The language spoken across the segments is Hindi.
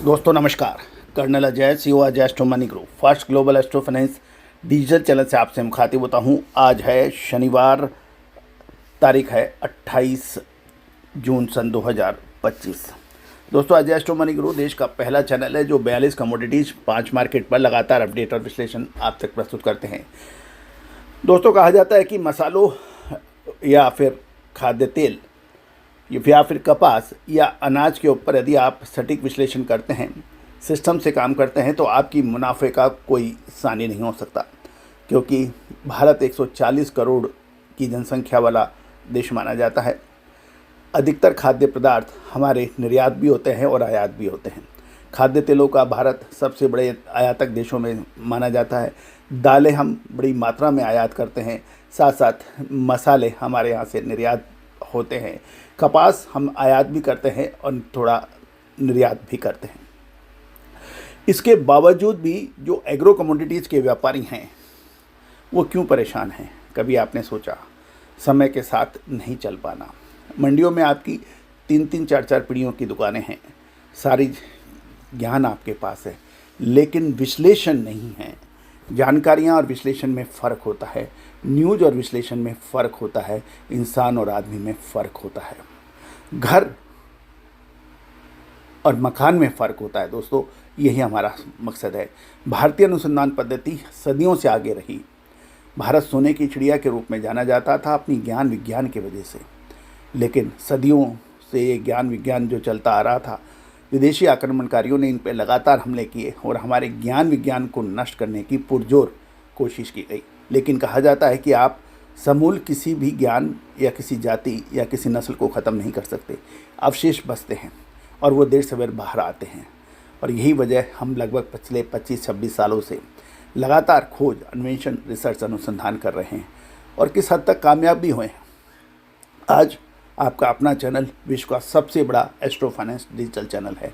दोस्तों नमस्कार। Colonel Ajay, CEO Ajay Astro Money Group, first global astro finance digital channel से आपसे मुखातिब होता हूं। आज है शनिवार, तारीख है 28 जून सन 2025। दोस्तों, अजय एस्ट्रो मनी ग्रुप देश का पहला चैनल है जो 42 कमोडिटीज 5 मार्केट पर लगातार अपडेट और विश्लेषण आप तक प्रस्तुत करते हैं। दोस्तों, कहा जाता है कि मसालों या फिर खाद्य तेल या फिर कपास या अनाज के ऊपर यदि आप सटीक विश्लेषण करते हैं, सिस्टम से काम करते हैं, तो आपकी मुनाफे का कोई सानी नहीं हो सकता। क्योंकि भारत 140 करोड़ की जनसंख्या वाला देश माना जाता है। अधिकतर खाद्य पदार्थ हमारे निर्यात भी होते हैं और आयात भी होते हैं। खाद्य तेलों का भारत सबसे बड़े आयातक देशों में माना जाता है। दालें हम बड़ी मात्रा में आयात करते हैं, साथ साथ मसाले हमारे यहाँ से निर्यात होते हैं। कपास हम आयात भी करते हैं और थोड़ा निर्यात भी करते हैं। इसके बावजूद भी जो एग्रो कमोडिटीज़ के व्यापारी हैं वो क्यों परेशान हैं? कभी आपने सोचा? समय के साथ नहीं चल पाना। मंडियों में आपकी 3-3, 4-4 पीढ़ियों की दुकानें हैं, सारी ज्ञान आपके पास है, लेकिन विश्लेषण नहीं है। जानकारियाँ और विश्लेषण में फ़र्क होता है, न्यूज़ और विश्लेषण में फ़र्क होता है, इंसान और आदमी में फ़र्क होता है, घर और मकान में फ़र्क होता है। दोस्तों, यही हमारा मकसद है। भारतीय अनुसंधान पद्धति सदियों से आगे रही। भारत सोने की चिड़िया के रूप में जाना जाता था अपनी ज्ञान विज्ञान की वजह से, लेकिन सदियों से ये ज्ञान विज्ञान जो चलता आ रहा था, विदेशी आक्रमणकारियों ने इन पर लगातार हमले किए और हमारे ज्ञान विज्ञान को नष्ट करने की पुरजोर कोशिश की गई। लेकिन कहा जाता है कि आप समूल किसी भी ज्ञान या किसी जाति या किसी नस्ल को ख़त्म नहीं कर सकते। अवशेष बचते हैं और वो देर सवेर बाहर आते हैं। और यही वजह हम लगभग पिछले 25-26 सालों से लगातार खोज, अन्वेषण, रिसर्च, अनुसंधान कर रहे हैं और किस हद तक कामयाब भी हुए हैं। आज आपका अपना चैनल विश्व का सबसे बड़ा एस्ट्रो फाइनेंस डिजिटल चैनल है।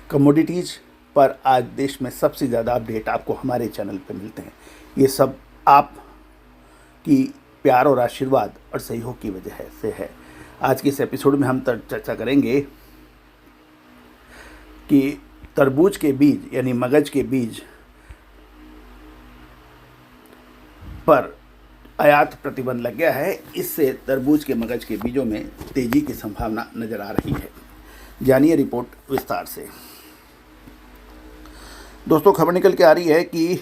कमोडिटीज़ पर आज देश में सबसे ज़्यादा अपडेट आपको हमारे चैनल पर मिलते हैं। ये सब आप की प्यार और आशीर्वाद और सहयोग की वजह से है। आज के इस एपिसोड में हम चर्चा करेंगे कि तरबूज के बीज यानी मगज के बीज पर आयात प्रतिबंध लग गया है। इससे तरबूज के मगज के बीजों में तेजी की संभावना नजर आ रही है। जानिए रिपोर्ट विस्तार से। दोस्तों, खबर निकल के आ रही है कि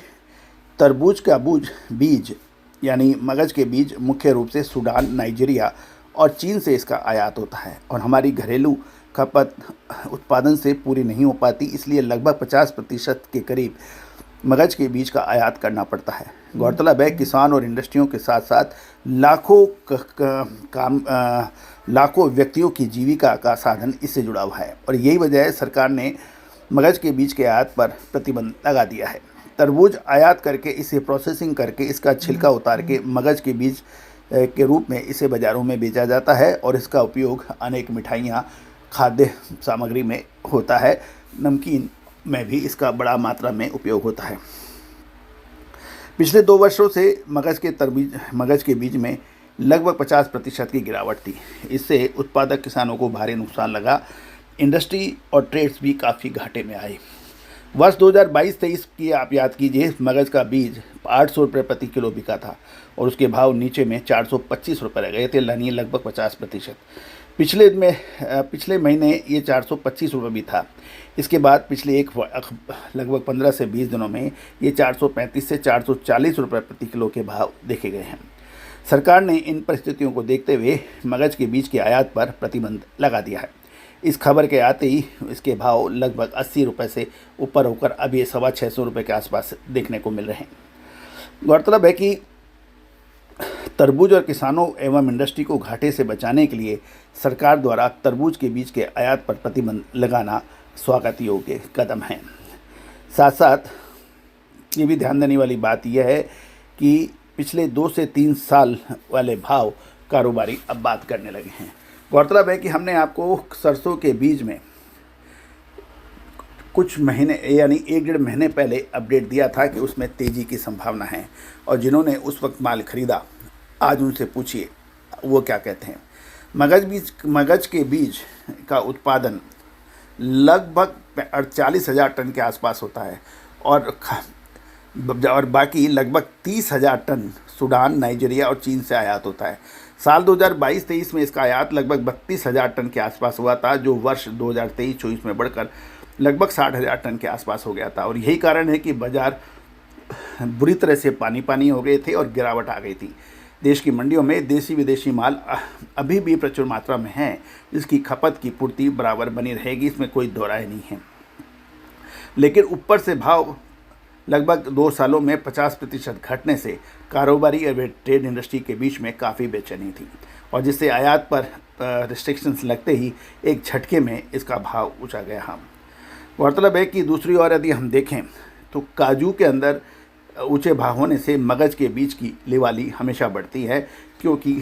तरबूज का बीज यानी मगज के बीज मुख्य रूप से सूडान, नाइजीरिया और चीन से इसका आयात होता है और हमारी घरेलू खपत उत्पादन से पूरी नहीं हो पाती। इसलिए लगभग 50% के करीब मगज के बीज का आयात करना पड़ता है। गौरतलब है, किसान और इंडस्ट्रियों के साथ साथ लाखों व्यक्तियों की जीविका का साधन इससे जुड़ा हुआ है और यही वजह है सरकार ने मगज के बीज के आयात पर प्रतिबंध लगा दिया है। तरबूज आयात करके इसे प्रोसेसिंग करके इसका छिलका उतार के मगज के बीज के रूप में इसे बाज़ारों में बेचा जाता है और इसका उपयोग अनेक मिठाइयाँ, खाद्य सामग्री में होता है। नमकीन में भी इसका बड़ा मात्रा में उपयोग होता है। पिछले 2 वर्षों से मगज के बीज में लगभग 50% की गिरावट थी। इससे उत्पादक किसानों को भारी नुकसान लगा। इंडस्ट्री और ट्रेड्स भी काफ़ी घाटे में आए। वर्ष 2022-23 की आप याद कीजिए, मगज का बीज 800 रुपये प्रति किलो बिका था और उसके भाव नीचे में 425 रुपये रह गए थे, यानी लगभग 50%। पिछले महीने ये 425 रुपये भी था। इसके बाद पिछले लगभग 15 से 20 दिनों में ये 435 से 440 रुपये प्रति किलो के भाव देखे गए हैं। सरकार ने इन परिस्थितियों को देखते हुए मगज के बीज के आयात पर प्रतिबंध लगा दिया है। इस खबर के आते ही इसके भाव लगभग 80 रुपये से ऊपर होकर अब ये 650 रुपये के आसपास देखने को मिल रहे हैं। गौरतलब है कि तरबूज और किसानों एवं इंडस्ट्री को घाटे से बचाने के लिए सरकार द्वारा तरबूज के बीज के आयात पर प्रतिबंध लगाना स्वागत योग्य कदम है। साथ साथ ये भी ध्यान देने वाली बात यह है कि पिछले 2 से 3 साल वाले भाव कारोबारी अब बात करने लगे हैं। गौरतलब है कि हमने आपको सरसों के बीज में कुछ महीने यानी 1-1.5 महीने पहले अपडेट दिया था कि उसमें तेज़ी की संभावना है और जिन्होंने उस वक्त माल खरीदा, आज उनसे पूछिए वो क्या कहते हैं। मगज के बीज का उत्पादन लगभग 48,000 टन के आसपास होता है और बाकी लगभग 30,000 टन सूडान, नाइजीरिया और चीन से आयात होता है। साल 2022-23 में इसका आयात लगभग 32,000 टन के आसपास हुआ था, जो वर्ष 2023-24 में बढ़कर लगभग 60,000 टन के आसपास हो गया था। और यही कारण है कि बाज़ार बुरी तरह से पानी हो गए थे और गिरावट आ गई थी। देश की मंडियों में देसी विदेशी माल अभी भी प्रचुर मात्रा में है, जिसकी खपत की पूर्ति बराबर बनी रहेगी, इसमें कोई दो राय नहीं है। लेकिन ऊपर से भाव लगभग 2 सालों में 50% घटने से कारोबारी और ट्रेड इंडस्ट्री के बीच में काफ़ी बेचैनी थी, और जिससे आयात पर रिस्ट्रिक्शंस लगते ही एक झटके में इसका भाव ऊंचा गया। गौरतलब है कि दूसरी ओर यदि हम देखें तो काजू के अंदर ऊंचे भाव होने से मगज के बीज की लिवाली हमेशा बढ़ती है, क्योंकि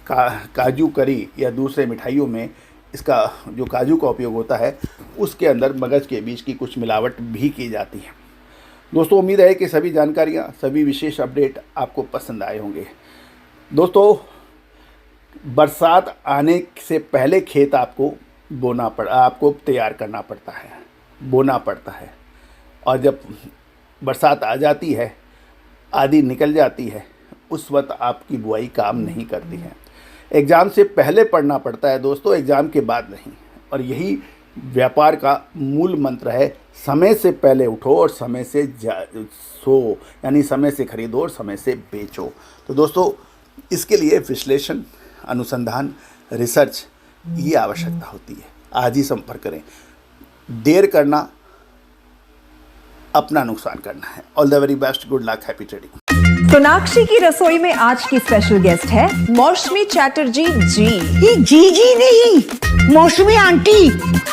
काजू करी या दूसरे मिठाइयों में इसका जो काजू का उपयोग होता है उसके अंदर मगज के बीज की कुछ मिलावट भी की जाती है। दोस्तों, उम्मीद है कि सभी जानकारियाँ, सभी विशेष अपडेट आपको पसंद आए होंगे। दोस्तों, बरसात आने से पहले खेत आपको तैयार करना पड़ता है, बोना पड़ता है, और जब बरसात आ जाती है, आधी निकल जाती है, उस वक्त आपकी बुआई काम नहीं करती है। एग्ज़ाम से पहले पढ़ना पड़ता है दोस्तों, एग्ज़ाम के बाद नहीं। और यही व्यापार का मूल मंत्र है, समय से पहले उठो और समय से सो, यानी समय से खरीदो और समय से बेचो। तो दोस्तों, इसके लिए विश्लेषण, अनुसंधान, रिसर्च ये आवश्यकता होती है। आज ही संपर्क करें। देर करना अपना नुकसान करना है। All the very best, good luck, happy trading. Sonakshi की रसोई में आज की स्पेशल गेस्ट है मौसमी चैटर्जी जी। ये जी नहीं, मौसमी आंटी।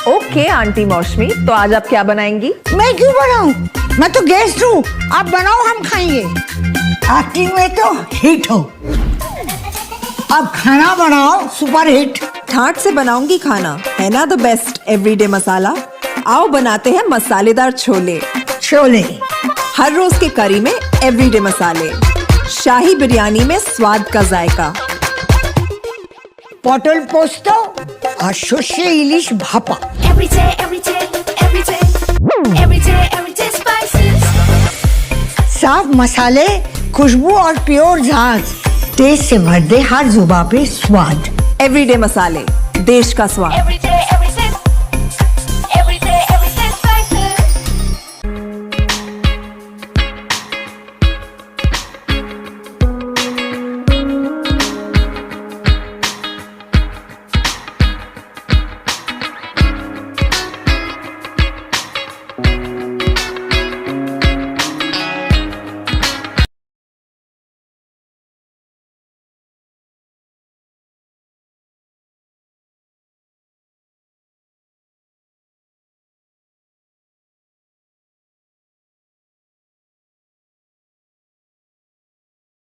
ओके आंटी मौसमी, तो आज आप क्या बनाएंगी? मैं क्यों बनाऊं? मैं तो गेस्ट हूँ, आप बनाओ, हम खाएंगे। एक्टिंग में तो हिट हो, अब खाना बनाओ सुपर हिट। ठाट से बनाऊंगी खाना, है ना द बेस्ट एवरीडे मसाला। आओ बनाते हैं मसालेदार छोले। हर रोज के करी में एवरीडे मसाले, शाही बिरयानी में स्वाद का जायका। पटल पोस्तो और शुष्य इलिश भापा। साफ मसाले, खुशबू और प्योर झांझ, टेस्ट से भर दे हर जुबान पे स्वाद। एवरीडे मसाले, देश का स्वाद।